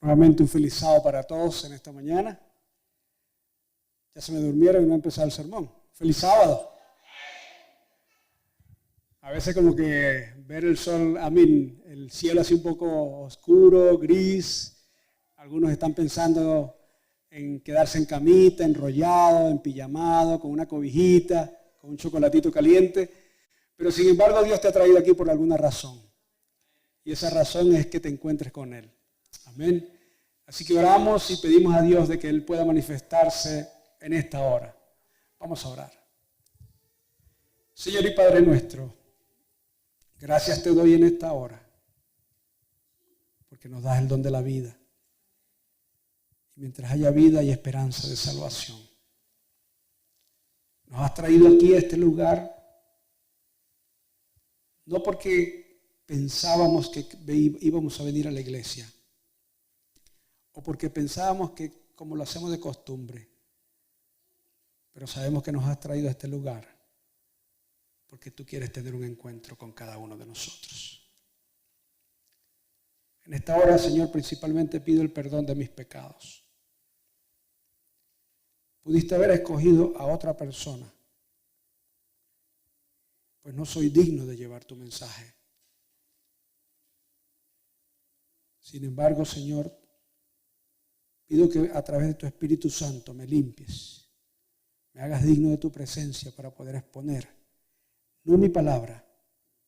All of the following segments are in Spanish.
Nuevamente un feliz sábado para todos en esta mañana. Ya se me durmieron y no ha empezado el sermón. ¡Feliz sábado! A veces como que ver el sol, el cielo así un poco oscuro, gris. Algunos están pensando en quedarse en camita, enrollado, empijamado, con una cobijita, con un chocolatito caliente. Pero sin embargo Dios te ha traído aquí por alguna razón. Y esa razón es que te encuentres con Él. Amén. Así que oramos y pedimos a Dios de que Él pueda manifestarse en esta hora. Vamos a orar. Señor y Padre nuestro, gracias te doy en esta hora, porque nos das el don de la vida. Y mientras haya vida hay esperanza de salvación. Nos has traído aquí a este lugar, no porque pensábamos que íbamos a venir a la iglesia, o porque pensábamos que como lo hacemos de costumbre, pero sabemos que nos has traído a este lugar porque tú quieres tener un encuentro con cada uno de nosotros. En esta hora, Señor, principalmente pido el perdón de mis pecados. Pudiste haber escogido a otra persona, pues no soy digno de llevar tu mensaje. Sin embargo, Señor, pido que a través de tu Espíritu Santo me limpies, me hagas digno de tu presencia para poder exponer, no mi palabra,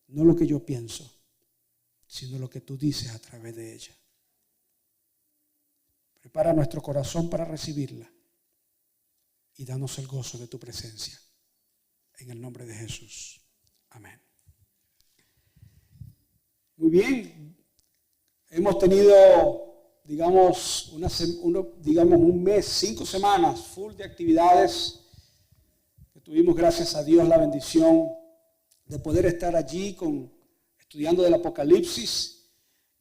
no lo que yo pienso, sino lo que tú dices a través de ella. Prepara nuestro corazón para recibirla y danos el gozo de tu presencia. En el nombre de Jesús. Amén. Muy bien. Hemos tenido digamos un mes, 5 semanas full de actividades que tuvimos, gracias a Dios, la bendición de poder estar allí estudiando del Apocalipsis.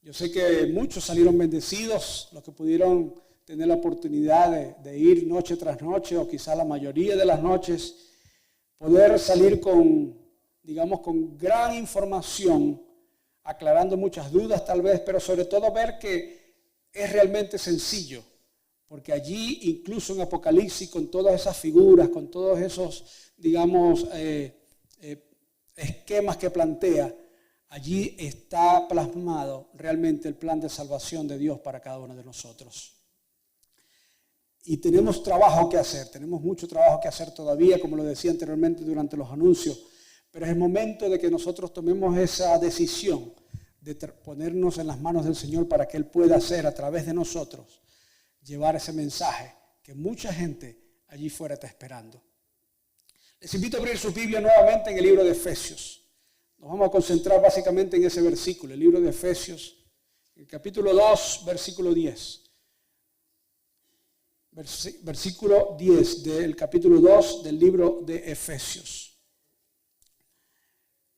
Yo sé que muchos salieron bendecidos, los que pudieron tener la oportunidad de ir noche tras noche, o quizá la mayoría de las noches, poder salir con gran información, aclarando muchas dudas tal vez, pero sobre todo ver que es realmente sencillo, porque allí, incluso en Apocalipsis, con todas esas figuras, con todos esos, esquemas que plantea, allí está plasmado realmente el plan de salvación de Dios para cada uno de nosotros. Y tenemos trabajo que hacer, tenemos mucho trabajo que hacer todavía, como lo decía anteriormente durante los anuncios, pero es el momento de que nosotros tomemos esa decisión de ponernos en las manos del Señor para que Él pueda hacer a través de nosotros, llevar ese mensaje que mucha gente allí fuera está esperando. Les invito a abrir su Biblia nuevamente en el libro de Efesios. Nos vamos a concentrar básicamente en ese versículo, el libro de Efesios, el capítulo 2, versículo 10. Versículo 10 del capítulo 2 del libro de Efesios.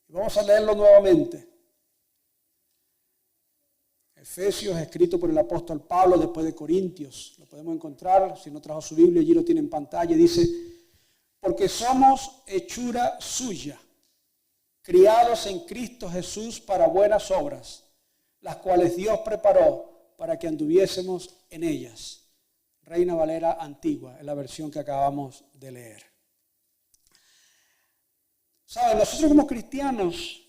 Vamos a leerlo nuevamente. Efesios, escrito por el apóstol Pablo después de Corintios. Lo podemos encontrar, si no trajo su Biblia, allí lo tiene en pantalla. Dice: porque somos hechura suya, criados en Cristo Jesús para buenas obras, las cuales Dios preparó para que anduviésemos en ellas. Reina Valera Antigua, es la versión que acabamos de leer. ¿Saben? Nosotros como cristianos,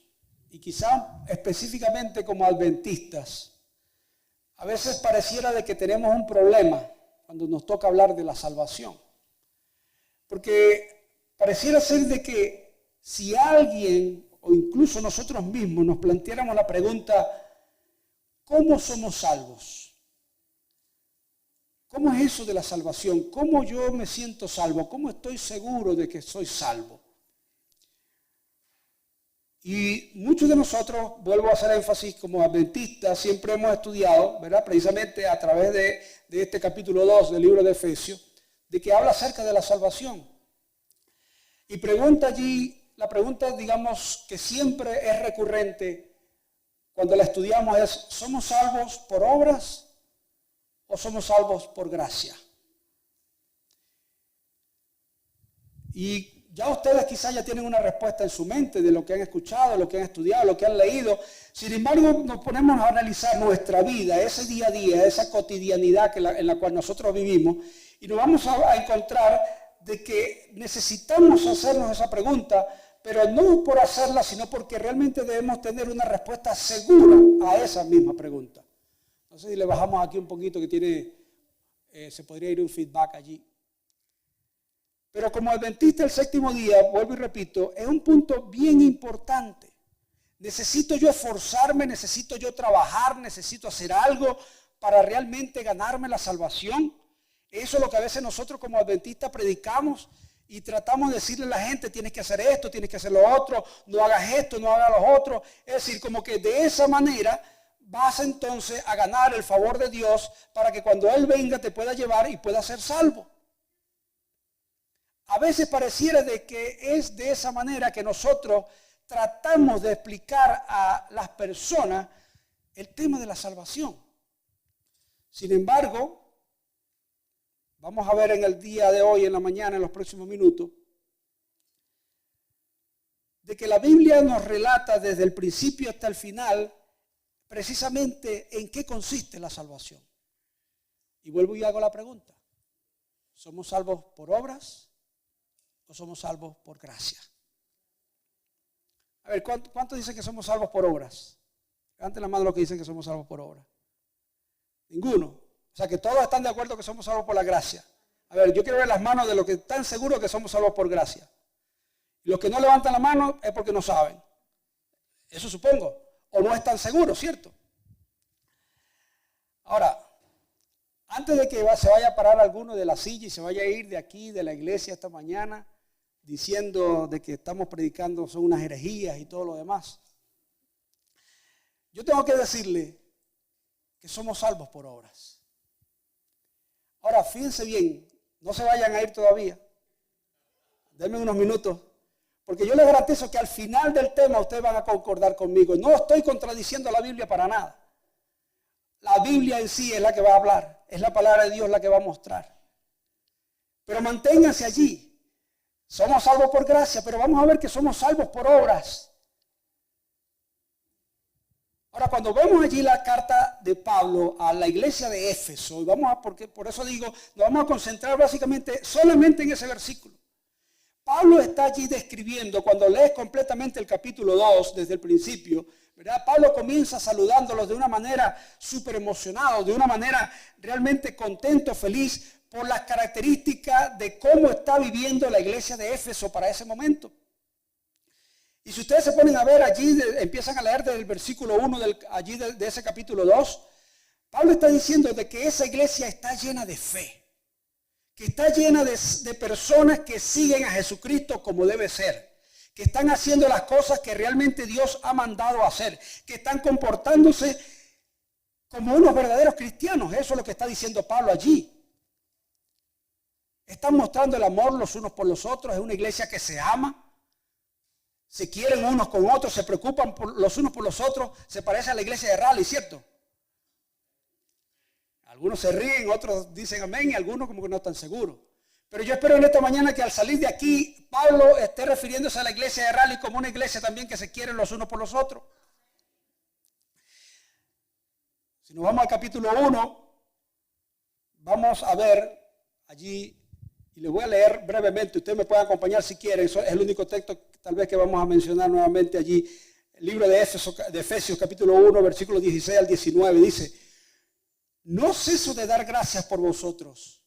y quizá específicamente como adventistas, a veces pareciera de que tenemos un problema cuando nos toca hablar de la salvación. Porque pareciera ser de que si alguien, o incluso nosotros mismos, nos planteáramos la pregunta: ¿cómo somos salvos? ¿Cómo es eso de la salvación? ¿Cómo yo me siento salvo? ¿Cómo estoy seguro de que soy salvo? Y muchos de nosotros, vuelvo a hacer énfasis, como adventistas, siempre hemos estudiado, ¿verdad? Precisamente a través de este capítulo 2 del libro de Efesios, de que habla acerca de la salvación. Y pregunta allí, la pregunta, que siempre es recurrente cuando la estudiamos es: ¿somos salvos por obras o somos salvos por gracia? Y ya ustedes quizás ya tienen una respuesta en su mente de lo que han escuchado, lo que han estudiado, lo que han leído. Sin embargo, nos ponemos a analizar nuestra vida, ese día a día, esa cotidianidad en la cual nosotros vivimos, y nos vamos a encontrar de que necesitamos hacernos esa pregunta, pero no por hacerla, sino porque realmente debemos tener una respuesta segura a esa misma pregunta. No sé si le bajamos aquí un poquito que tiene, se podría ir un feedback allí. Pero como adventista del séptimo día, vuelvo y repito, es un punto bien importante. Necesito yo esforzarme, necesito yo trabajar, necesito hacer algo para realmente ganarme la salvación. Eso es lo que a veces nosotros como adventistas predicamos y tratamos de decirle a la gente, tienes que hacer esto, tienes que hacer lo otro, no hagas esto, no hagas lo otro. Es decir, como que de esa manera vas entonces a ganar el favor de Dios para que cuando Él venga te pueda llevar y pueda ser salvo. A veces pareciera de que es de esa manera que nosotros tratamos de explicar a las personas el tema de la salvación. Sin embargo, vamos a ver en el día de hoy, en la mañana, en los próximos minutos, de que la Biblia nos relata desde el principio hasta el final precisamente en qué consiste la salvación. Y vuelvo y hago la pregunta. ¿Somos salvos por obras o somos salvos por gracia? A ver, ¿cuántos dicen que somos salvos por obras? Levanten la mano los que dicen que somos salvos por obras. Ninguno. O sea que todos están de acuerdo que somos salvos por la gracia. A ver, yo quiero ver las manos de los que están seguros que somos salvos por gracia. Y los que no levantan la mano es porque no saben. Eso supongo. O no están seguros, ¿cierto? Ahora, antes de que se vaya a parar alguno de la silla y se vaya a ir de aquí, de la iglesia esta mañana, diciendo de que estamos predicando son unas herejías y todo lo demás, yo tengo que decirle que somos salvos por obras. Ahora, fíjense bien, no se vayan a ir todavía. Denme unos minutos, porque yo les garantizo que al final del tema ustedes van a concordar conmigo. No estoy contradiciendo a la Biblia para nada. La Biblia en sí es la que va a hablar, es la palabra de Dios la que va a mostrar. Pero manténganse allí. Somos salvos por gracia, pero vamos a ver que somos salvos por obras. Ahora, cuando vemos allí la carta de Pablo a la iglesia de Éfeso, y porque por eso digo, nos vamos a concentrar básicamente solamente en ese versículo. Pablo está allí describiendo, cuando lees completamente el capítulo 2 desde el principio, ¿verdad? Pablo comienza saludándolos de una manera súper emocionado, de una manera realmente contento, feliz, por las características de cómo está viviendo la iglesia de Éfeso para ese momento. Y si ustedes se ponen a ver allí, empiezan a leer desde el versículo 1 allí de ese capítulo 2, Pablo está diciendo de que esa iglesia está llena de fe, que está llena de personas que siguen a Jesucristo como debe ser, que están haciendo las cosas que realmente Dios ha mandado a hacer, que están comportándose como unos verdaderos cristianos. Eso es lo que está diciendo Pablo allí. Están mostrando el amor los unos por los otros. Es una iglesia que se ama, se quieren unos con otros, se preocupan los unos por los otros. Se parece a la iglesia de Raleigh, ¿cierto? Algunos se ríen, otros dicen amén y algunos como que no están seguros. Pero yo espero en esta mañana que al salir de aquí, Pablo esté refiriéndose a la iglesia de Raleigh como una iglesia también que se quieren los unos por los otros. Si nos vamos al capítulo 1, vamos a ver allí, y les voy a leer brevemente, ustedes me pueden acompañar si quieren, eso es el único texto tal vez que vamos a mencionar nuevamente allí, el libro de Efesios capítulo 1, versículos 16 al 19, dice: no ceso de dar gracias por vosotros,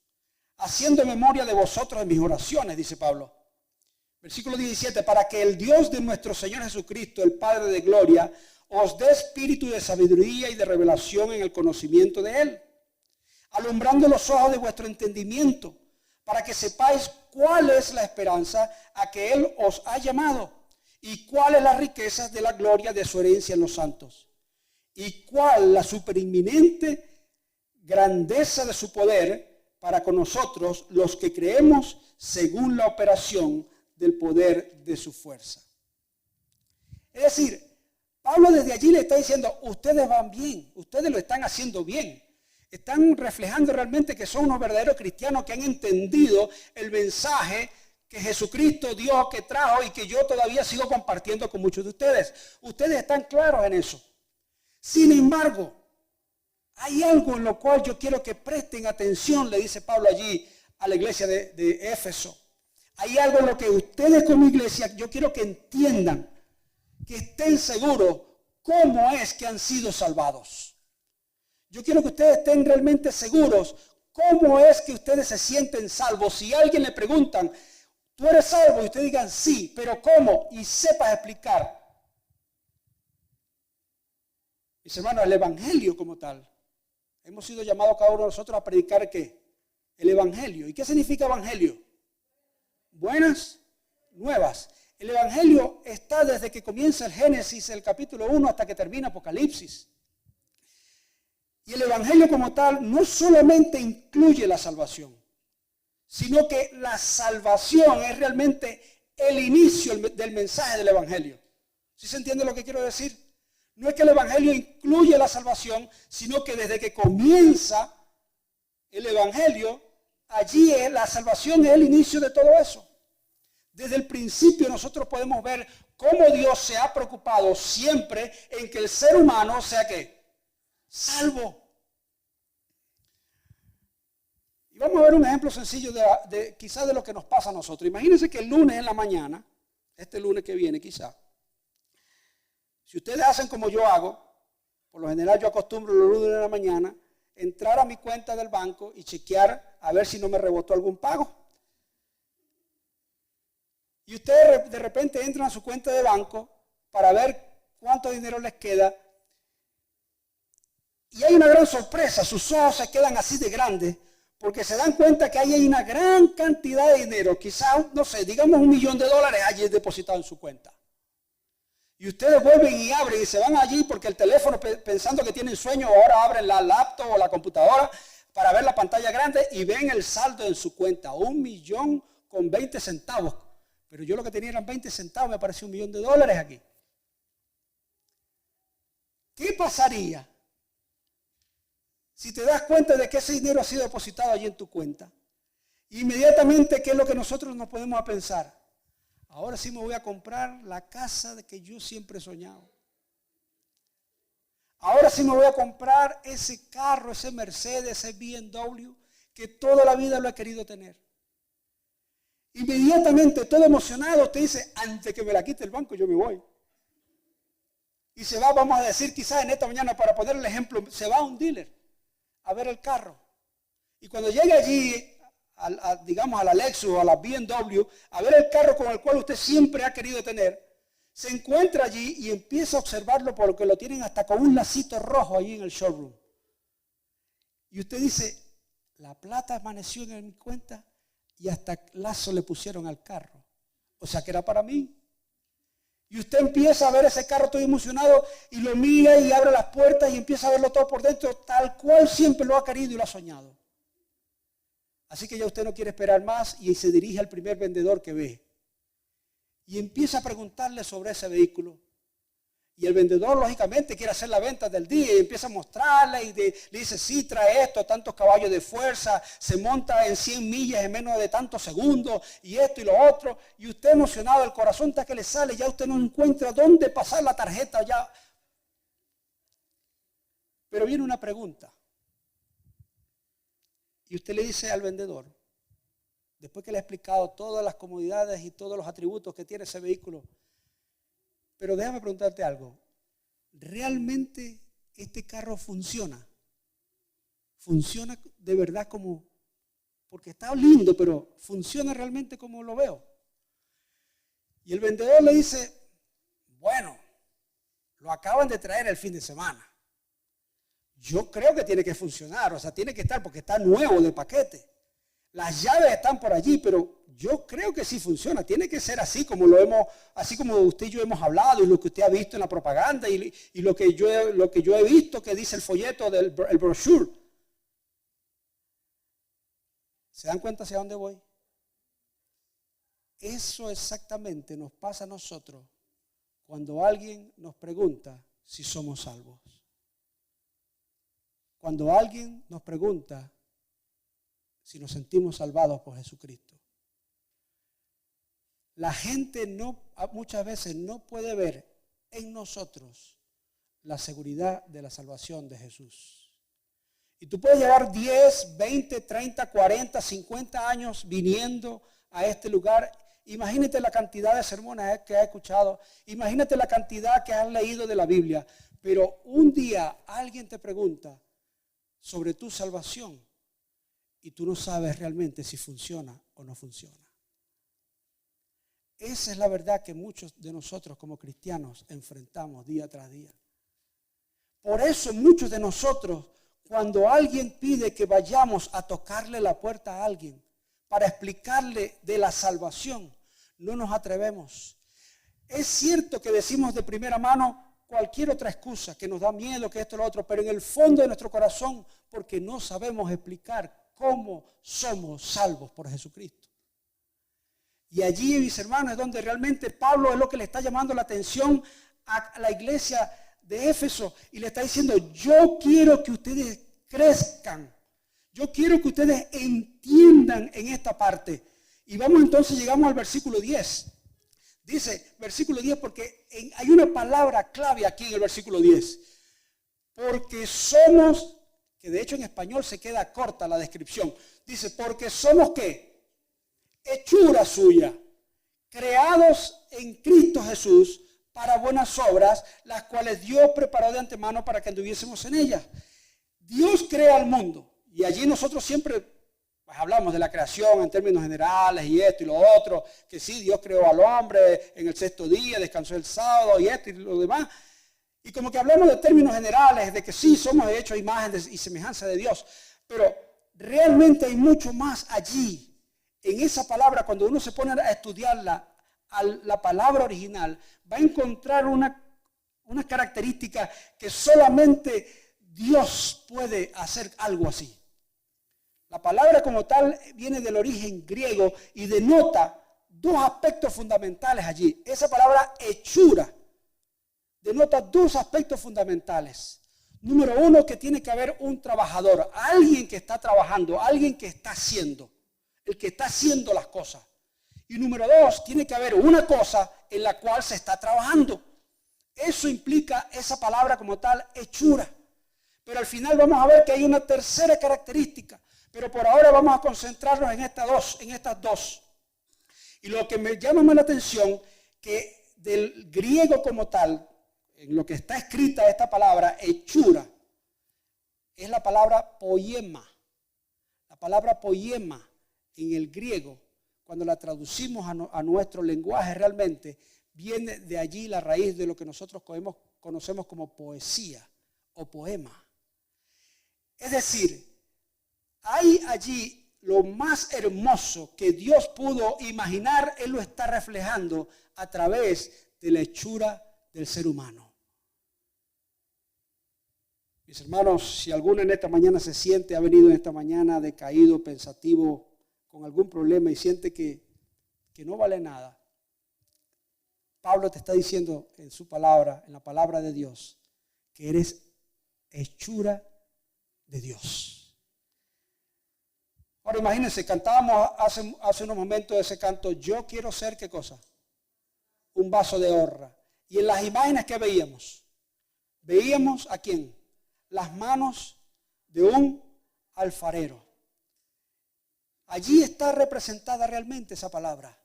haciendo memoria de vosotros en mis oraciones, dice Pablo. Versículo 17, para que el Dios de nuestro Señor Jesucristo, el Padre de gloria, os dé espíritu de sabiduría y de revelación en el conocimiento de Él, alumbrando los ojos de vuestro entendimiento, para que sepáis cuál es la esperanza a que Él os ha llamado, y cuál es la riqueza de la gloria de su herencia en los santos, y cuál la superinminente grandeza de su poder para con nosotros los que creemos según la operación del poder de su fuerza. Es decir, Pablo desde allí le está diciendo, ustedes van bien, ustedes lo están haciendo bien. Están reflejando realmente que son unos verdaderos cristianos que han entendido el mensaje que Jesucristo dio, que trajo y que yo todavía sigo compartiendo con muchos de ustedes. Ustedes están claros en eso. Sin embargo, hay algo en lo cual yo quiero que presten atención, le dice Pablo allí a la iglesia de Éfeso. Hay algo en lo que ustedes como iglesia, yo quiero que entiendan, que estén seguros cómo es que han sido salvados. Yo quiero que ustedes estén realmente seguros cómo es que ustedes se sienten salvos. Si a alguien le preguntan, ¿tú eres salvo? Y ustedes digan sí, pero ¿cómo? Y sepas explicar. Mis hermanos, el evangelio como tal. Hemos sido llamados cada uno de nosotros a predicar ¿qué? El evangelio. ¿Y qué significa evangelio? Buenas nuevas. El evangelio está desde que comienza el Génesis, el capítulo 1, hasta que termina Apocalipsis. Y el evangelio como tal no solamente incluye la salvación, sino que la salvación es realmente el inicio del mensaje del evangelio. ¿Sí se entiende lo que quiero decir? No es que el evangelio incluye la salvación, sino que desde que comienza el evangelio, allí es la salvación, es el inicio de todo eso. Desde el principio nosotros podemos ver cómo Dios se ha preocupado siempre en que el ser humano sea ¿qué? Salvo. Y vamos a ver un ejemplo sencillo quizás de lo que nos pasa a nosotros. Imagínense que el lunes en la mañana, este lunes que viene quizás, si ustedes hacen como yo hago, por lo general yo acostumbro los lunes en la mañana, entrar a mi cuenta del banco y chequear a ver si no me rebotó algún pago. Y ustedes de repente entran a su cuenta de banco para ver cuánto dinero les queda. Y hay una gran sorpresa, sus ojos se quedan así de grandes, porque se dan cuenta que hay una gran cantidad de dinero, quizás, no sé, digamos $1.000.000 allí depositado en su cuenta. Y ustedes vuelven y abren y se van allí porque el teléfono, pensando que tienen sueño, ahora abren la laptop o la computadora para ver la pantalla grande y ven el saldo en su cuenta, $1.020.000. Pero yo lo que tenía eran 20 centavos, me apareció $1.000.000 aquí. ¿Qué pasaría si te das cuenta de que ese dinero ha sido depositado allí en tu cuenta? Inmediatamente, ¿qué es lo que nosotros nos podemos pensar? Ahora sí me voy a comprar la casa de que yo siempre he soñado. Ahora sí me voy a comprar ese carro, ese Mercedes, ese BMW, que toda la vida lo he querido tener. Inmediatamente, todo emocionado, te dice, antes que me la quite el banco, yo me voy. Y se va, vamos a decir, quizás en esta mañana, para poner el ejemplo, se va a un dealer a ver el carro. Y cuando llegue allí, digamos a la Lexus o a la BMW, a ver el carro con el cual usted siempre ha querido tener, se encuentra allí y empieza a observarlo porque lo tienen hasta con un lacito rojo allí en el showroom. Y usted dice, la plata amaneció en mi cuenta y hasta lazo le pusieron al carro. O sea que era para mí. Y usted empieza a ver ese carro todo emocionado y lo mira y abre las puertas y empieza a verlo todo por dentro, tal cual siempre lo ha querido y lo ha soñado. Así que ya usted no quiere esperar más y se dirige al primer vendedor que ve. Y empieza a preguntarle sobre ese vehículo. Y el vendedor, lógicamente, quiere hacer la venta del día y empieza a mostrarle y le dice, sí, trae esto, tantos caballos de fuerza, se monta en 100 millas en menos de tantos segundos, y esto y lo otro. Y usted emocionado, el corazón está que le sale, ya usted no encuentra dónde pasar la tarjeta ya. Pero viene una pregunta. Y usted le dice al vendedor, después que le ha explicado todas las comodidades y todos los atributos que tiene ese vehículo, pero déjame preguntarte algo. ¿Realmente este carro funciona? ¿Funciona de verdad como? Porque está lindo, pero ¿funciona realmente como lo veo? Y el vendedor le dice, bueno, lo acaban de traer el fin de semana. Yo creo que tiene que funcionar, o sea, tiene que estar porque está nuevo de paquete. Las llaves están por allí, pero yo creo que sí funciona. Tiene que ser así como así como usted y yo hemos hablado y lo que usted ha visto en la propaganda y lo que yo he visto que dice el folleto del brochure. ¿Se dan cuenta hacia dónde voy? Eso exactamente nos pasa a nosotros cuando alguien nos pregunta si somos salvos. Cuando alguien nos pregunta si nos sentimos salvados por Jesucristo. La gente muchas veces no puede ver en nosotros la seguridad de la salvación de Jesús. Y tú puedes llevar 10, 20, 30, 40, 50 años viniendo a este lugar. Imagínate la cantidad de sermones que has escuchado. Imagínate la cantidad que has leído de la Biblia. Pero un día alguien te pregunta sobre tu salvación y tú no sabes realmente si funciona o no funciona. Esa es la verdad que muchos de nosotros como cristianos enfrentamos día tras día. Por eso muchos de nosotros, cuando alguien pide que vayamos a tocarle la puerta a alguien para explicarle de la salvación, no nos atrevemos. Es cierto que decimos de primera mano cualquier otra excusa, que nos da miedo, que esto o lo otro, pero en el fondo de nuestro corazón, porque no sabemos explicar cómo somos salvos por Jesucristo. Y allí, mis hermanos, es donde realmente Pablo es lo que le está llamando la atención a la iglesia de Éfeso y le está diciendo: yo quiero que ustedes crezcan, yo quiero que ustedes entiendan en esta parte. Y vamos entonces, llegamos al versículo 10. Dice, versículo 10, porque hay una palabra clave aquí en el versículo 10. Porque somos, que de hecho en español se queda corta la descripción. Dice, porque somos ¿qué? Hechura suya, creados en Cristo Jesús para buenas obras, las cuales Dios preparó de antemano para que anduviésemos en ellas. Dios crea el mundo y allí nosotros siempre pues, hablamos de la creación en términos generales y esto y lo otro, que sí, Dios creó al hombre en el sexto día, descansó el sábado y esto y lo demás. Y como que hablamos de términos generales, de que sí, somos hechos a imagen y semejanza de Dios, pero realmente hay mucho más allí. En esa palabra, cuando uno se pone a estudiarla, la palabra original, va a encontrar una característica que solamente Dios puede hacer algo así. La palabra como tal viene del origen griego y denota dos aspectos fundamentales allí. Esa palabra hechura denota dos aspectos fundamentales. Número uno, que tiene que haber un trabajador, alguien que está trabajando, alguien que está haciendo. El que está haciendo las cosas. Y número dos, tiene que haber una cosa en la cual se está trabajando. Eso implica esa palabra como tal, hechura. Pero al final vamos a ver que hay una tercera característica. Pero por ahora vamos a concentrarnos en estas dos. Y lo que me llama más la atención, que del griego como tal, en lo que está escrita esta palabra, hechura, es la palabra poema. La palabra poema en el griego, cuando la traducimos a nuestro lenguaje realmente, viene de allí la raíz de lo que nosotros conocemos como poesía o poema. Es decir, hay allí lo más hermoso que Dios pudo imaginar, Él lo está reflejando a través de la hechura del ser humano. Mis hermanos, si alguno en esta mañana se siente, ha venido en esta mañana decaído, pensativo, con algún problema y siente que no vale nada, Pablo te está diciendo en su palabra, en la palabra de Dios, que eres hechura de Dios. Ahora imagínense, cantábamos hace unos momentos ese canto, yo quiero ser, ¿qué cosa? Un vaso de honra. Y en las imágenes que veíamos ¿a quién? Las manos de un alfarero. Allí está representada realmente esa palabra.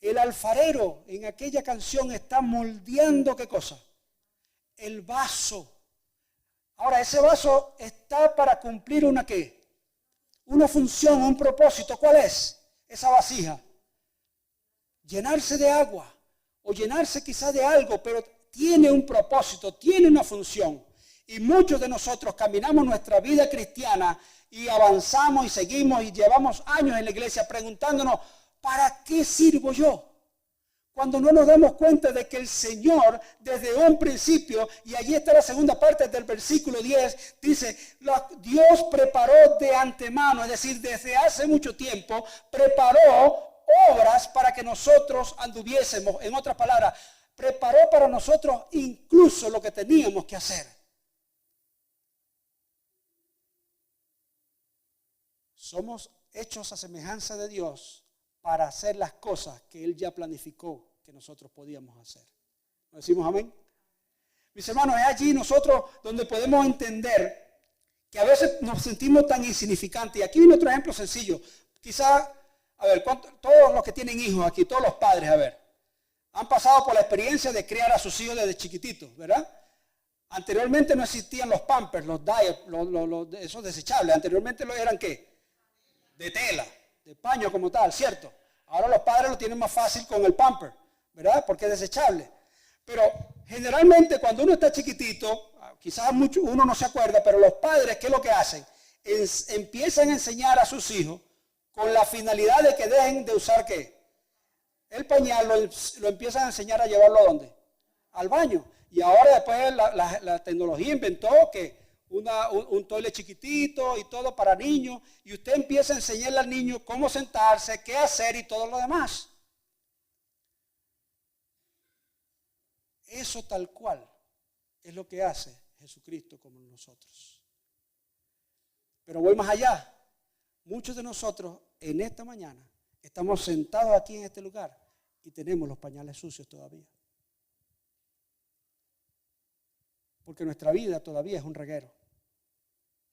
El alfarero en aquella canción está moldeando ¿qué cosa? El vaso. Ahora ese vaso está para cumplir una ¿qué? Una función, un propósito. ¿Cuál es? Esa vasija. Llenarse de agua o llenarse quizá de algo, pero tiene un propósito, tiene una función. Y muchos de nosotros caminamos nuestra vida cristiana y avanzamos y seguimos y llevamos años en la iglesia preguntándonos, ¿para qué sirvo yo? Cuando no nos damos cuenta de que el Señor desde un principio, y allí está la segunda parte del versículo 10, dice, Dios preparó de antemano, es decir, desde hace mucho tiempo, preparó obras para que nosotros anduviésemos. En otras palabras, preparó para nosotros incluso lo que teníamos que hacer. Somos hechos a semejanza de Dios para hacer las cosas que Él ya planificó que nosotros podíamos hacer. ¿No decimos amén? Mis hermanos, es allí nosotros donde podemos entender que a veces nos sentimos tan insignificantes. Y aquí viene otro ejemplo sencillo. Quizás, a ver, todos los que tienen hijos aquí, todos los padres, a ver, han pasado por la experiencia de criar a sus hijos desde chiquititos, ¿verdad? Anteriormente no existían los Pampers, los diapers, esos desechables. Anteriormente eran ¿qué? De tela, de paño como tal, ¿cierto? Ahora los padres lo tienen más fácil con el Pamper, ¿verdad? Porque es desechable. Pero generalmente cuando uno está chiquitito, quizás uno no se acuerda, pero los padres, ¿qué es lo que hacen? Empiezan a enseñar a sus hijos con la finalidad de que dejen de usar ¿qué? El pañal, lo empiezan a enseñar a llevarlo ¿a dónde? Al baño. Y ahora después la tecnología inventó que un toilet chiquitito y todo para niños, y usted empieza a enseñarle al niño cómo sentarse, qué hacer y todo lo demás. Eso tal cual es lo que hace Jesucristo con nosotros. Pero voy más allá. Muchos de nosotros en esta mañana estamos sentados aquí en este lugar y tenemos los pañales sucios todavía. Porque nuestra vida todavía es un reguero.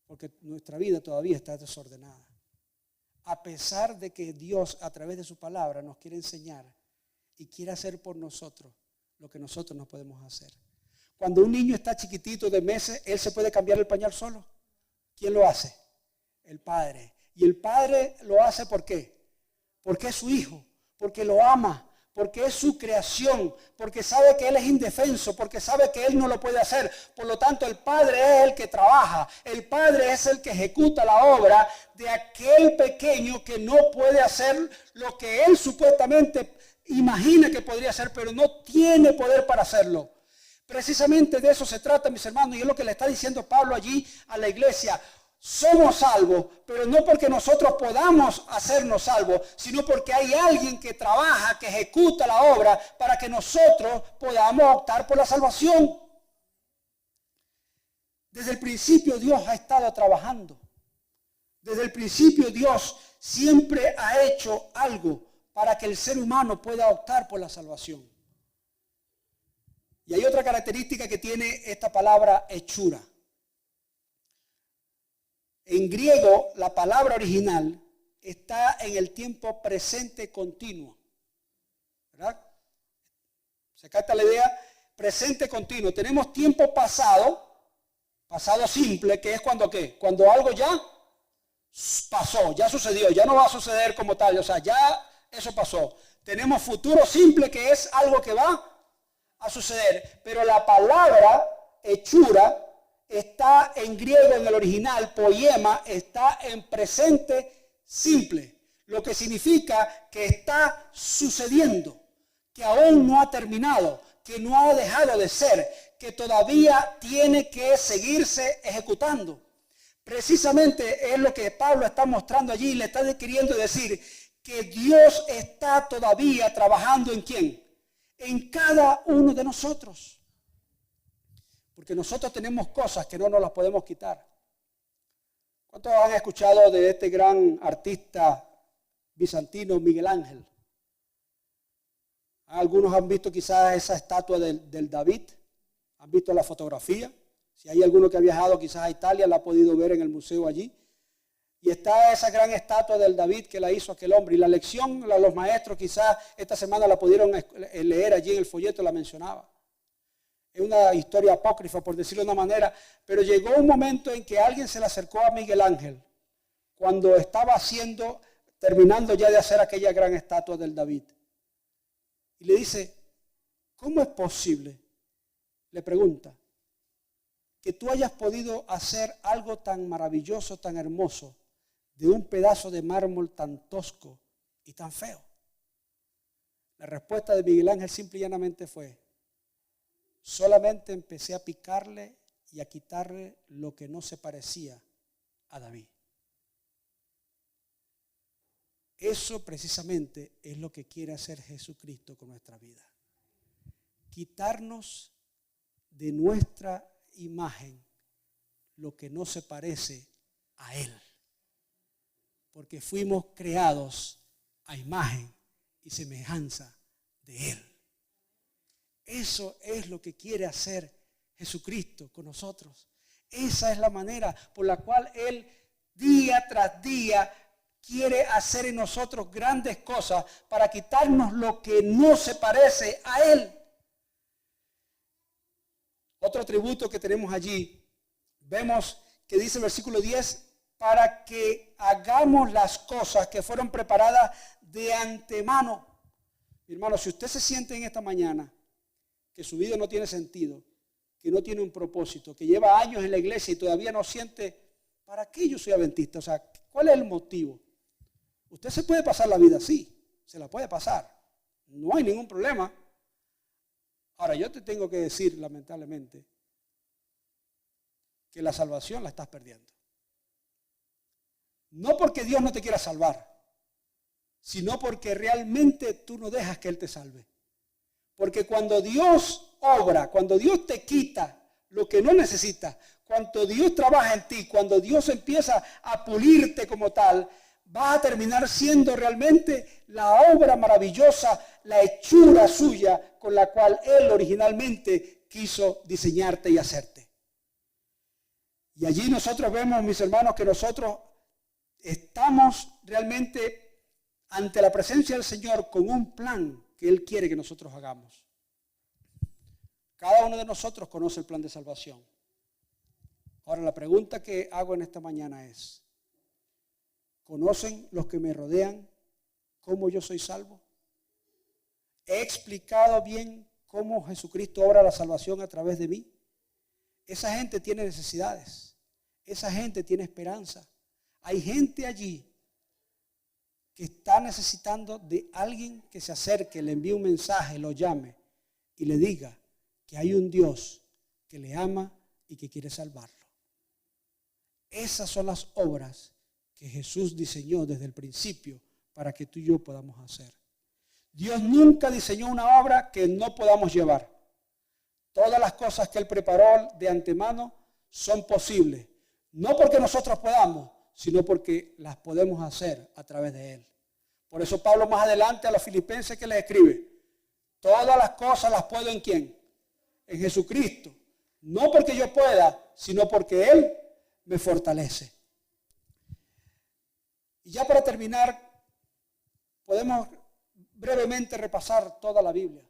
Porque nuestra vida todavía está desordenada. A pesar de que Dios a través de su palabra nos quiere enseñar y quiere hacer por nosotros lo que nosotros no podemos hacer. Cuando un niño está chiquitito de meses, él se puede cambiar el pañal solo. ¿Quién lo hace? El padre. Y el padre lo hace ¿por qué? Porque es su hijo, porque lo ama, porque es su creación, porque sabe que él es indefenso, porque sabe que él no lo puede hacer. Por lo tanto, el padre es el que trabaja, el padre es el que ejecuta la obra de aquel pequeño que no puede hacer lo que él supuestamente imagina que podría hacer, pero no tiene poder para hacerlo. Precisamente de eso se trata, mis hermanos, y es lo que le está diciendo Pablo allí a la iglesia. Somos salvos, pero no porque nosotros podamos hacernos salvos, sino porque hay alguien que trabaja, que ejecuta la obra para que nosotros podamos optar por la salvación. Desde el principio Dios ha estado trabajando. Desde el principio Dios siempre ha hecho algo para que el ser humano pueda optar por la salvación. Y hay otra característica que tiene esta palabra hechura. En griego, la palabra original está en el tiempo presente continuo. ¿Verdad? ¿Se capta la idea? Presente continuo. Tenemos tiempo pasado, pasado simple, que es cuando ¿qué? Cuando algo ya pasó, ya sucedió, ya no va a suceder como tal. O sea, ya eso pasó. Tenemos futuro simple, que es algo que va a suceder. Pero la palabra hechura está en griego en el original, poema, está en presente simple, lo que significa que está sucediendo, que aún no ha terminado, que no ha dejado de ser, que todavía tiene que seguirse ejecutando. Precisamente es lo que Pablo está mostrando allí, le está queriendo decir que Dios está todavía trabajando ¿en quién? En cada uno de nosotros. Porque nosotros tenemos cosas que no nos las podemos quitar. ¿Cuántos han escuchado de este gran artista bizantino Miguel Ángel? Algunos han visto quizás esa estatua del David. ¿Han visto la fotografía? Si hay alguno que ha viajado quizás a Italia, la ha podido ver en el museo allí. Y está esa gran estatua del David que la hizo aquel hombre. Y la lección, los maestros quizás esta semana la pudieron leer allí en el folleto, la mencionaba. Es una historia apócrifa, por decirlo de una manera, pero llegó un momento en que alguien se le acercó a Miguel Ángel cuando estaba terminando ya de hacer aquella gran estatua del David. Y le dice, ¿cómo es posible? Le pregunta, que tú hayas podido hacer algo tan maravilloso, tan hermoso, de un pedazo de mármol tan tosco y tan feo. La respuesta de Miguel Ángel simple y llanamente fue, solamente empecé a picarle y a quitarle lo que no se parecía a David. Eso precisamente es lo que quiere hacer Jesucristo con nuestra vida. Quitarnos de nuestra imagen lo que no se parece a Él. Porque fuimos creados a imagen y semejanza de Él. Eso es lo que quiere hacer Jesucristo con nosotros. Esa es la manera por la cual Él día tras día quiere hacer en nosotros grandes cosas para quitarnos lo que no se parece a Él. Otro atributo que tenemos allí, vemos que dice el versículo 10, para que hagamos las cosas que fueron preparadas de antemano. Mi hermano, si usted se siente en esta mañana que su vida no tiene sentido, que no tiene un propósito, que lleva años en la iglesia y todavía no siente, ¿para qué yo soy adventista? O sea, ¿cuál es el motivo? Usted se puede pasar la vida así, se la puede pasar, no hay ningún problema. Ahora, yo te tengo que decir, lamentablemente, que la salvación la estás perdiendo. No porque Dios no te quiera salvar, sino porque realmente tú no dejas que Él te salve. Porque cuando Dios obra, cuando Dios te quita lo que no necesitas, cuando Dios trabaja en ti, cuando Dios empieza a pulirte como tal, vas a terminar siendo realmente la obra maravillosa, la hechura suya con la cual Él originalmente quiso diseñarte y hacerte. Y allí nosotros vemos, mis hermanos, que nosotros estamos realmente ante la presencia del Señor con un plan que Él quiere que nosotros hagamos. Cada uno de nosotros conoce el plan de salvación. Ahora, la pregunta que hago en esta mañana es, ¿conocen los que me rodean cómo yo soy salvo? ¿He explicado bien cómo Jesucristo obra la salvación a través de mí? Esa gente tiene necesidades. Esa gente tiene esperanza. Hay gente allí que está necesitando de alguien que se acerque, le envíe un mensaje, lo llame y le diga que hay un Dios que le ama y que quiere salvarlo. Esas son las obras que Jesús diseñó desde el principio para que tú y yo podamos hacer. Dios nunca diseñó una obra que no podamos llevar. Todas las cosas que Él preparó de antemano son posibles. No porque nosotros podamos, sino porque las podemos hacer a través de Él. Por eso Pablo más adelante a los filipenses que les escribe, todas las cosas las puedo ¿en quién? En Jesucristo. No porque yo pueda, sino porque Él me fortalece. Y ya para terminar, podemos brevemente repasar toda la Biblia.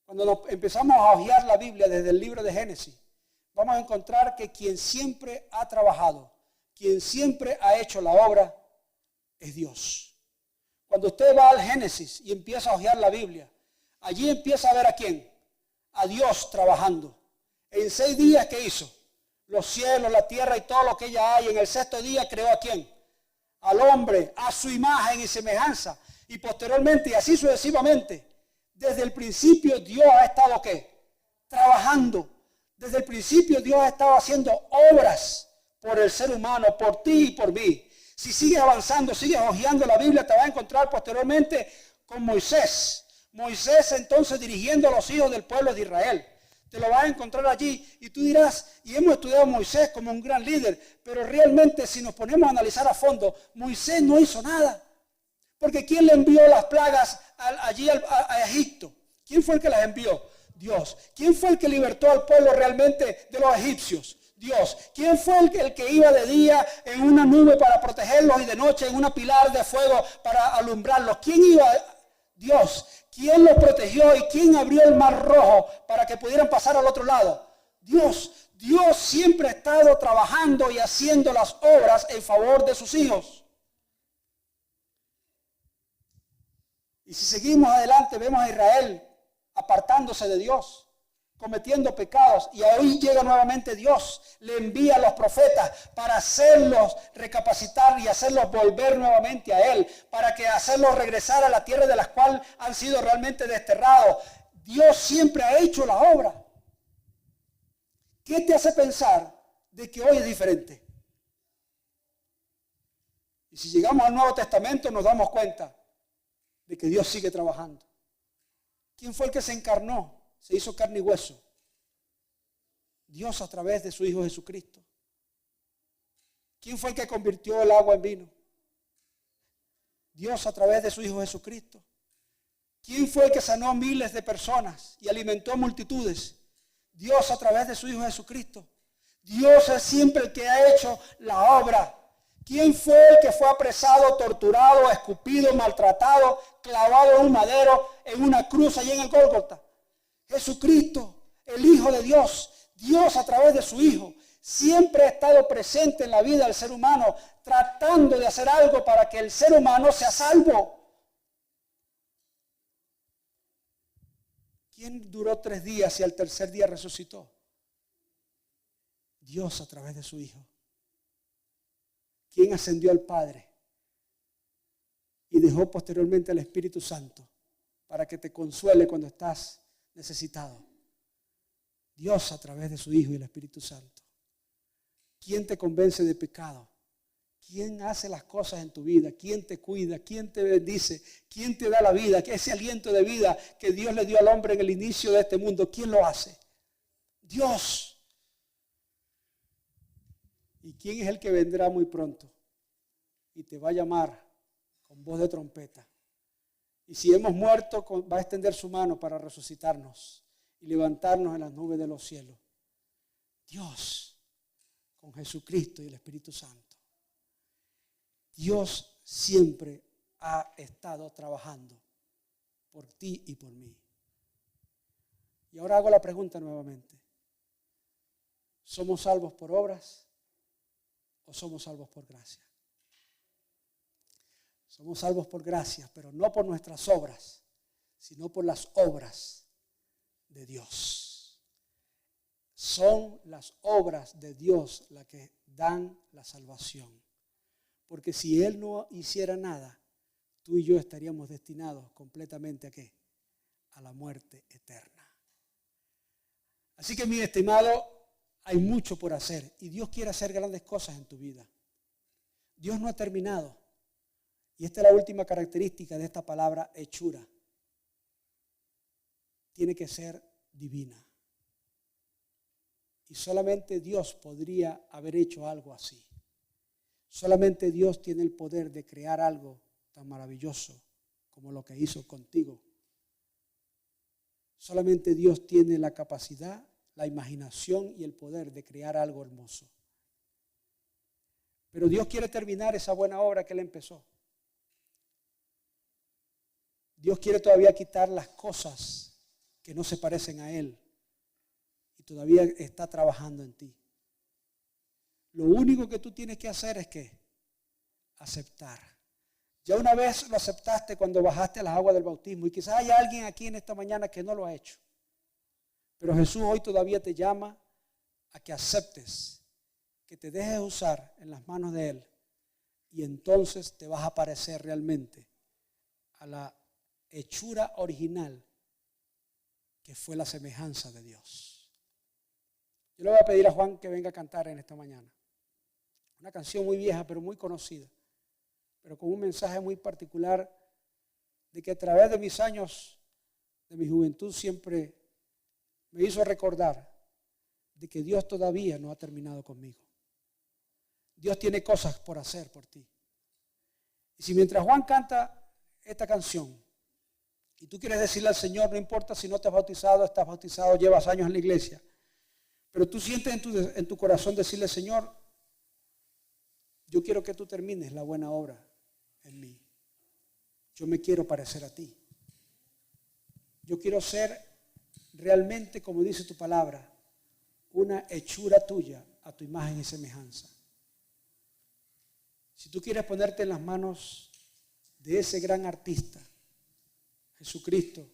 Cuando empezamos a hojear la Biblia desde el libro de Génesis, vamos a encontrar que quien siempre ha trabajado, quien siempre ha hecho la obra, es Dios. Cuando usted va al Génesis y empieza a hojear la Biblia, allí empieza a ver a quién, a Dios trabajando. En 6 días, ¿qué hizo? Los cielos, la tierra y todo lo que ella hay. En el 6º día creó a quién, al hombre, a su imagen y semejanza. Y posteriormente, y así sucesivamente, desde el principio Dios ha estado ¿qué? Trabajando. Desde el principio Dios ha estado haciendo obras por el ser humano, por ti y por mí. Si sigues avanzando, sigues hojeando la Biblia, te vas a encontrar posteriormente con Moisés. Moisés entonces dirigiendo a los hijos del pueblo de Israel. Te lo vas a encontrar allí y tú dirás, y hemos estudiado a Moisés como un gran líder, pero realmente si nos ponemos a analizar a fondo, Moisés no hizo nada. Porque ¿quién le envió las plagas allí a Egipto? ¿Quién fue el que las envió? Dios. ¿Quién fue el que libertó al pueblo realmente de los egipcios? Dios. ¿Quién fue el que iba de día en una nube para protegerlos y de noche en una pilar de fuego para alumbrarlos? ¿Quién iba? Dios. ¿Quién los protegió y quién abrió el mar rojo para que pudieran pasar al otro lado? Dios. Dios siempre ha estado trabajando y haciendo las obras en favor de sus hijos. Y si seguimos adelante, vemos a Israel apartándose de Dios, cometiendo pecados, y ahí llega nuevamente Dios, le envía a los profetas para hacerlos recapacitar y hacerlos volver nuevamente a Él, para que hacerlos regresar a la tierra de la cual han sido realmente desterrados. Dios siempre ha hecho la obra. ¿Qué te hace pensar de que hoy es diferente? Y si llegamos al Nuevo Testamento nos damos cuenta de que Dios sigue trabajando. ¿Quién fue el que se encarnó? Se hizo carne y hueso. Dios a través de su Hijo Jesucristo. ¿Quién fue el que convirtió el agua en vino? Dios a través de su Hijo Jesucristo. ¿Quién fue el que sanó miles de personas y alimentó multitudes? Dios a través de su Hijo Jesucristo. Dios es siempre el que ha hecho la obra. ¿Quién fue el que fue apresado, torturado, escupido, maltratado, clavado en un madero, en una cruz allí en el Gólgota? Jesucristo, el Hijo de Dios. Dios a través de su Hijo siempre ha estado presente en la vida del ser humano, tratando de hacer algo para que el ser humano sea salvo. ¿Quién duró 3 días y al tercer día resucitó? Dios a través de su Hijo. ¿Quién ascendió al Padre y dejó posteriormente al Espíritu Santo para que te consuele cuando estás necesitado? Dios a través de su Hijo y el Espíritu Santo. ¿Quién te convence de pecado? ¿Quién hace las cosas en tu vida? ¿Quién te cuida? ¿Quién te bendice? ¿Quién te da la vida? Ese aliento de vida que Dios le dio al hombre en el inicio de este mundo, ¿quién lo hace? Dios. ¿Y quién es el que vendrá muy pronto y te va a llamar con voz de trompeta? Y si hemos muerto, va a extender su mano para resucitarnos y levantarnos en las nubes de los cielos. Dios, con Jesucristo y el Espíritu Santo. Dios siempre ha estado trabajando por ti y por mí. Y ahora hago la pregunta nuevamente. ¿Somos salvos por obras o somos salvos por gracia? Somos salvos por gracia, pero no por nuestras obras, sino por las obras de Dios. Son las obras de Dios las que dan la salvación. Porque si Él no hiciera nada, tú y yo estaríamos destinados completamente ¿a qué? A la muerte eterna. Así que, mi estimado, hay mucho por hacer y Dios quiere hacer grandes cosas en tu vida. Dios no ha terminado. Y esta es la última característica de esta palabra hechura. Tiene que ser divina. Y solamente Dios podría haber hecho algo así. Solamente Dios tiene el poder de crear algo tan maravilloso como lo que hizo contigo. Solamente Dios tiene la capacidad, la imaginación y el poder de crear algo hermoso. Pero Dios quiere terminar esa buena obra que Él empezó. Dios quiere todavía quitar las cosas que no se parecen a Él y todavía está trabajando en ti. Lo único que tú tienes que hacer es ¿qué? Aceptar. Ya una vez lo aceptaste cuando bajaste a las aguas del bautismo y quizás haya alguien aquí en esta mañana que no lo ha hecho. Pero Jesús hoy todavía te llama a que aceptes, que te dejes usar en las manos de Él y entonces te vas a parecer realmente a la hechura original que fue la semejanza de Dios. Yo le voy a pedir a Juan que venga a cantar en esta mañana. Una canción muy vieja, pero muy conocida, pero con un mensaje muy particular de que a través de mis años, de mi juventud, siempre me hizo recordar de que Dios todavía no ha terminado conmigo. Dios tiene cosas por hacer por ti. Y si mientras Juan canta esta canción, y tú quieres decirle al Señor, no importa si no te has bautizado, estás bautizado, llevas años en la iglesia, pero tú sientes en tu corazón decirle, Señor, yo quiero que tú termines la buena obra en mí. Yo me quiero parecer a ti. Yo quiero ser realmente, como dice tu palabra, una hechura tuya a tu imagen y semejanza. Si tú quieres ponerte en las manos de ese gran artista, Jesucristo,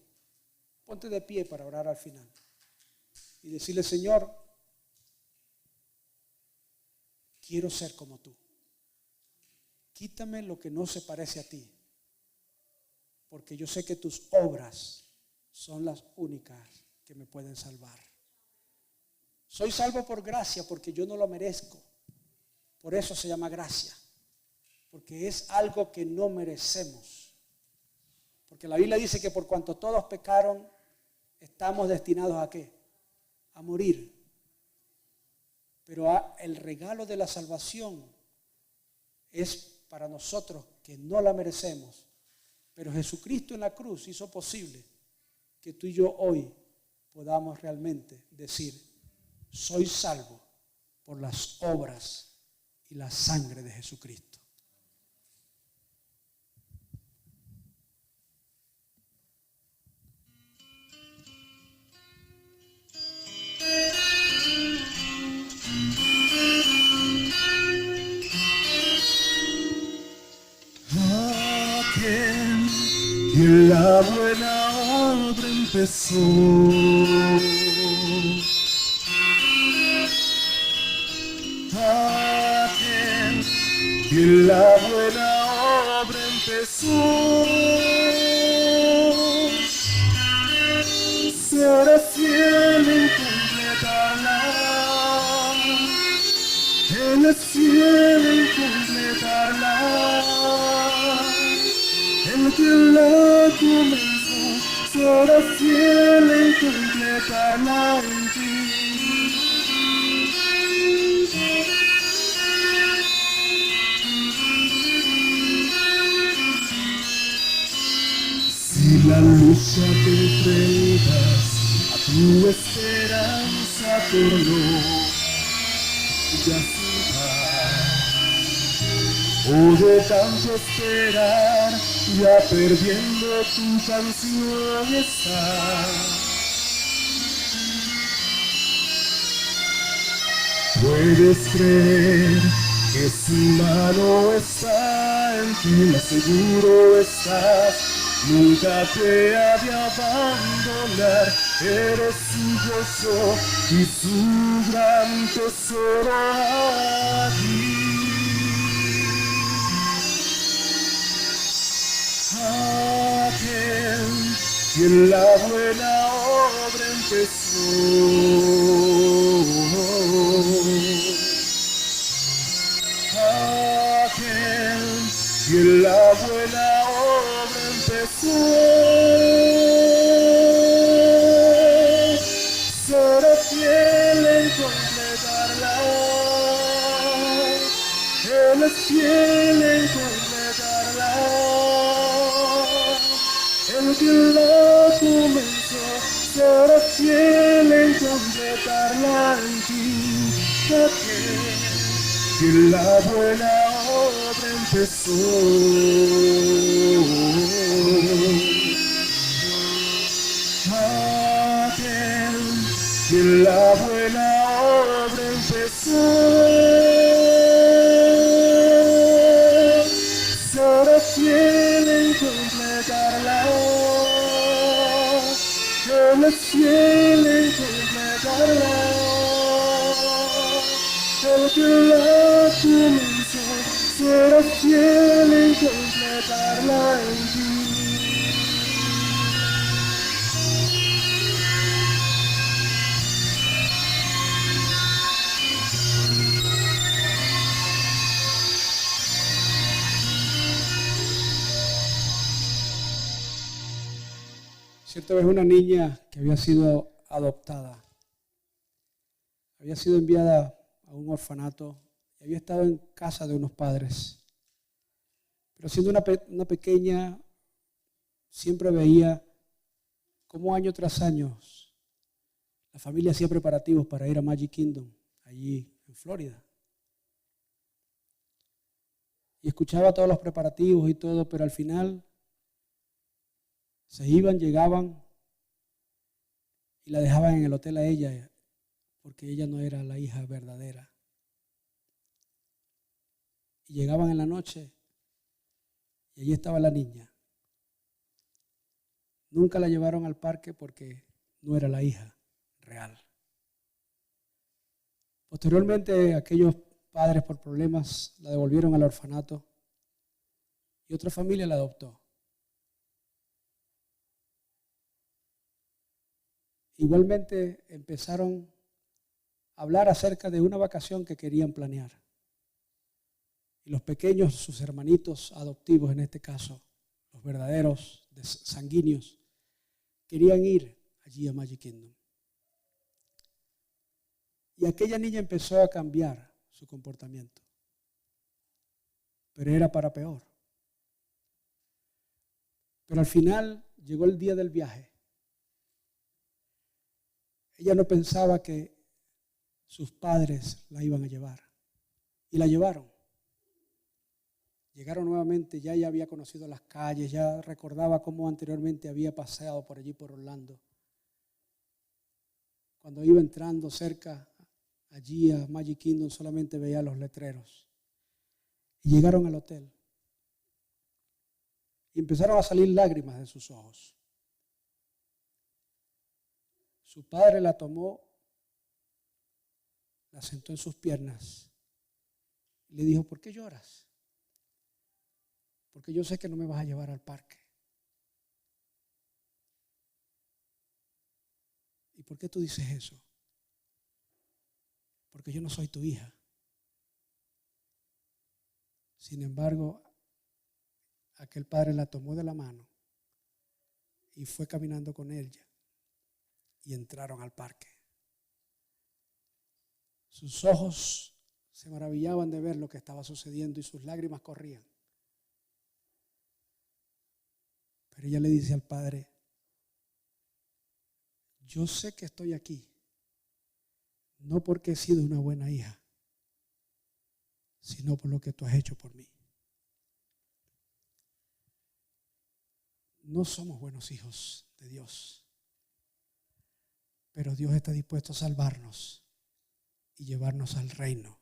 ponte de pie para orar al final y decirle, Señor, quiero ser como tú. Quítame lo que no se parece a ti, porque yo sé que tus obras son las únicas que me pueden salvar. Soy salvo por gracia porque yo no lo merezco. Por eso se llama gracia, porque es algo que no merecemos. Porque la Biblia dice que por cuanto todos pecaron, estamos destinados ¿a qué? A morir. Pero el regalo de la salvación es para nosotros que no la merecemos, pero Jesucristo en la cruz hizo posible que tú y yo hoy podamos realmente decir, soy salvo por las obras y la sangre de Jesucristo. Aquel que la buena obra empezó, aquel que la buena obra empezó, será fiel en completarla. Él es fiel en completarla. El que la comenzó será fiel en completarla en ti. Si la lucha te enfrentas a tu esperanza tornó ya sin paz, o de tanto esperar ya perdiendo tu canción está. Puedes creer que su mano está en ti, lo seguro estás. Nunca te ha de abandonar, eres su gozo y su gran tesoro aquí. Aquel que en la buena obra empezó, aquel que en la buena obra empezó, será fiel en completarla. Él es fiel en completarla. El que la comenzó será fiel en completarla en ti. Aquel que la buena obra empezó, aquel que la buena obra empezó, será fiel en completarla. Él es fiel en completarla. El que la comenzó será fiel en completarla en ti. Cierta vez una niña que había sido adoptada, había sido enviada a un orfanato y había estado en casa de unos padres. Pero siendo una pequeña, siempre veía cómo año tras año la familia hacía preparativos para ir a Magic Kingdom, allí en Florida. Y escuchaba todos los preparativos y todo, pero al final se iban, llegaban y la dejaban en el hotel a ella porque ella no era la hija verdadera. Y llegaban en la noche y allí estaba la niña. Nunca la llevaron al parque porque no era la hija real. Posteriormente, aquellos padres por problemas la devolvieron al orfanato y otra familia la adoptó. Igualmente empezaron a hablar acerca de una vacación que querían planear. Y los pequeños, sus hermanitos adoptivos en este caso, los verdaderos sanguíneos, querían ir allí a Magic Kingdom. Y aquella niña empezó a cambiar su comportamiento. Pero era para peor. Pero al final llegó el día del viaje. Ella no pensaba que sus padres la iban a llevar. Y la llevaron. Llegaron nuevamente, ya ella había conocido las calles, ya recordaba cómo anteriormente había paseado por allí, por Orlando. Cuando iba entrando cerca allí a Magic Kingdom solamente veía los letreros. Y llegaron al hotel. Y empezaron a salir lágrimas de sus ojos. Su padre la tomó, la sentó en sus piernas y le dijo, ¿por qué lloras? Porque yo sé que no me vas a llevar al parque. ¿Y por qué tú dices eso? Porque yo no soy tu hija. Sin embargo, aquel padre la tomó de la mano y fue caminando con ella y entraron al parque. Sus ojos se maravillaban de ver lo que estaba sucediendo y sus lágrimas corrían. Pero ella le dice al padre, yo sé que estoy aquí, no porque he sido una buena hija, sino por lo que tú has hecho por mí. No somos buenos hijos de Dios, pero Dios está dispuesto a salvarnos y llevarnos al reino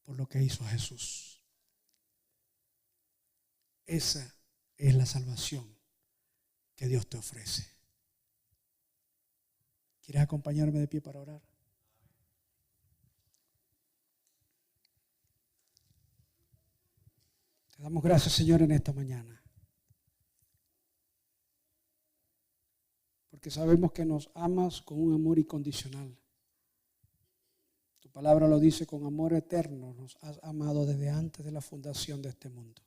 por lo que hizo Jesús. Esa es la salvación que Dios te ofrece. ¿Quieres acompañarme de pie para orar? Te damos gracias, Señor, en esta mañana. Porque sabemos que nos amas con un amor incondicional. Tu palabra lo dice, con amor eterno nos has amado desde antes de la fundación de este mundo.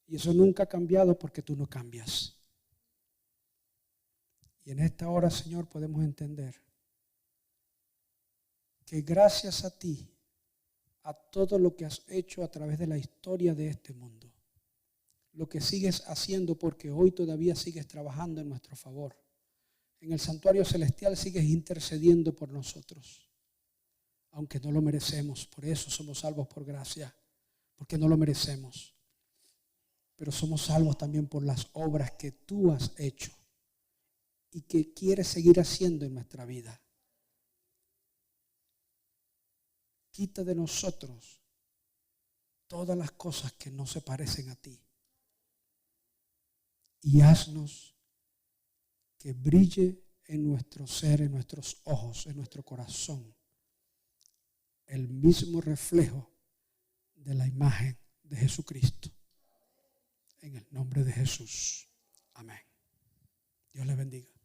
Y eso nunca ha cambiado porque tú no cambias. Y en esta hora, Señor, podemos entender que gracias a ti, a todo lo que has hecho a través de la historia de este mundo, lo que sigues haciendo porque hoy todavía sigues trabajando en nuestro favor. En el santuario celestial sigues intercediendo por nosotros, aunque no lo merecemos. Por eso somos salvos por gracia, porque no lo merecemos. Pero somos salvos también por las obras que tú has hecho y que quieres seguir haciendo en nuestra vida. Quita de nosotros todas las cosas que no se parecen a ti. Y haznos que brille en nuestro ser, en nuestros ojos, en nuestro corazón, el mismo reflejo de la imagen de Jesucristo. En el nombre de Jesús. Amén. Dios les bendiga.